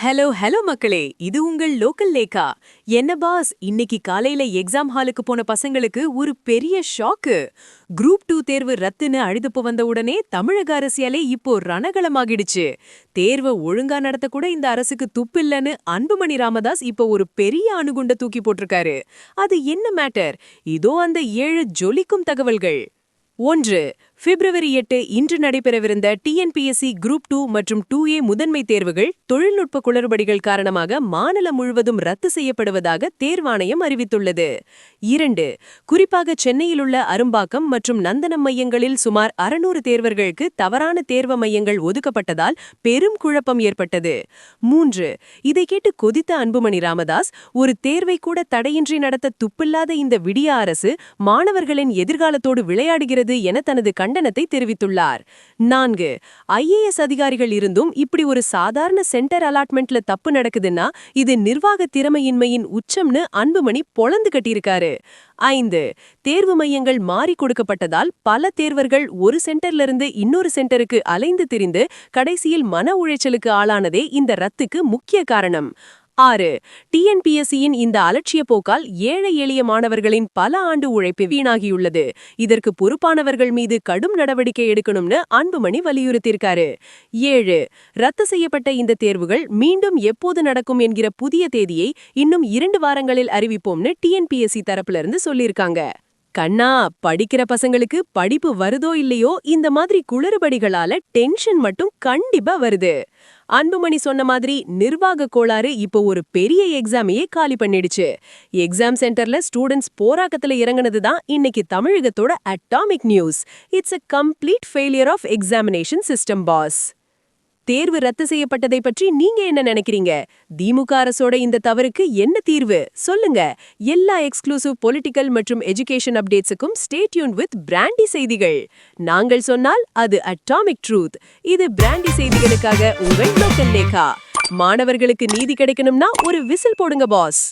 Hello மக்களே, இது உங்கள் லோக்கல் லேக்கா. என்ன பாஸ், இன்னைக்கு காலையில எக்ஸாம் ஹாலுக்கு போன பசங்களுக்கு ஒரு பெரிய ஷாக்கு. குரூப் 2 தேர்வு ரத்துன்னு அழுதுப்பு வந்த உடனே தமிழக அரசியலே இப்போ ரணகளமாகிடுச்சு. தேர்வை ஒழுங்கா நடத்த கூட இந்த அரசுக்கு துப்பில்லன்னு அன்புமணி ராமதாஸ் இப்போ ஒரு பெரிய அணுகுண்ட தூக்கி போட்டிருக்காரு. அது என்ன மேட்டர்? இதோ அந்த 7 ஜொலிக்கும் தகவல்கள். 1. பிப்ரவரி 8 இன்று நடைபெறவிருந்த டிஎன்பிஎஸ்சி குரூப் 2 மற்றும் 2A முதன்மை தேர்வுகள் தொழில்நுட்ப குளறுபடிகள் காரணமாக மாநிலம் முழுவதும் ரத்து செய்யப்படுவதாக தேர்வாணையம் அறிவித்துள்ளது. 2. குறிப்பாக சென்னையில் உள்ள அரும்பாக்கம் மற்றும் நந்தனம் மையங்களில் சுமார் 600 தேர்வர்களுக்கு தவறான தேர்வு மையங்கள் ஒதுக்கப்பட்டதால் பெரும் குழப்பம் ஏற்பட்டது. 3. இதை கேட்டு கொதித்த அன்புமணி ராமதாஸ், ஒரு தேர்வை கூட தடையின்றி நடத்த துப்பில்லாத இந்த விடிய அரசு மாணவர்களின் எதிர்காலத்தோடு விளையாடுகிறது என தனது கண்டனத்தை தெரிவித்துள்ளார். 4. IAS அதிகாரிகள் இருந்தும் இப்படி ஒரு சாதாரண சென்டர் அலாட்மெண்ட்ல தப்பு நடக்குதுன்னா இது நிர்வாக திறமையின்மையின் உச்சம்னு அன்புமணி பொளந்து கட்டியிருக்காரு. 5. தேர்வு மையங்கள் மாறி கொடுக்கப்பட்டதால் பல தேர்வர்கள் ஒரு சென்டர்ல இருந்து இன்னொரு சென்டருக்கு அலைந்து திரிந்து கடைசியில் மன உளைச்சலுக்கு ஆளானதே இந்த ரத்துக்கு முக்கிய காரணம். 6. டிஎன்பிஎஸ்சியின் இந்த அலட்சிய போக்கால் ஏழை எளிய மாணவர்களின் பல ஆண்டு உழைப்பு வீணாகியுள்ளது. இதற்கு பொறுப்பானவர்கள் மீது கடும் நடவடிக்கை எடுக்கணும்னு அன்புமணி வலியுறுத்தியிருக்காரு. 7. ரத்து செய்யப்பட்ட இந்த தேர்வுகள் மீண்டும் எப்போது நடக்கும் என்கிற புதிய தேதியை இன்னும் 2 வாரங்களில் அறிவிப்போம்னு டிஎன்பிஎஸ்சி தரப்புல இருந்து சொல்லியிருக்காங்க. கண்ணா, படிக்கிற பசங்களுக்கு படிப்பு வருதோ இல்லையோ, இந்த மாதிரி குளறுபடிகளால டென்ஷன் மட்டும் கண்டிப்பா வருது. அன்புமணி சொன்ன மாதிரி நிர்வாக கோளாறு இப்போ ஒரு பெரிய எக்ஸாமையே காலி பண்ணிடுச்சு. எக்ஸாம் சென்டர்ல ஸ்டூடெண்ட்ஸ் போராட்டத்துல இறங்குனதுதான் இன்னைக்கு தமிழகத்தோட atomic news. It's a complete failure of examination system, boss. தேர்வு ரத்து செய்யப்பட்டதை பற்றி நீங்க என்ன நினைக்கிறீங்க? திமுக அரசோட இந்த தவறுக்கு என்ன தீர்வு? சொல்லுங்க. எல்லா எக்ஸ்க்ளூசிவ் பொலிட்டிக்கல் மற்றும் எஜுகேஷன் அப்டேட்ஸுக்கும் ஸ்டே டியூன்ட் வித் பிராண்டி செய்திகள். நாங்கள் சொன்னால் அது அட்டாமிக் ட்ரூத். இது பிராண்டி செய்திகளுக்காக உங்கள் லோக்கல் லேக்கா. மாணவர்களுக்கு நீதி கிடைக்கணும்னா ஒரு விசில் போடுங்க பாஸ்.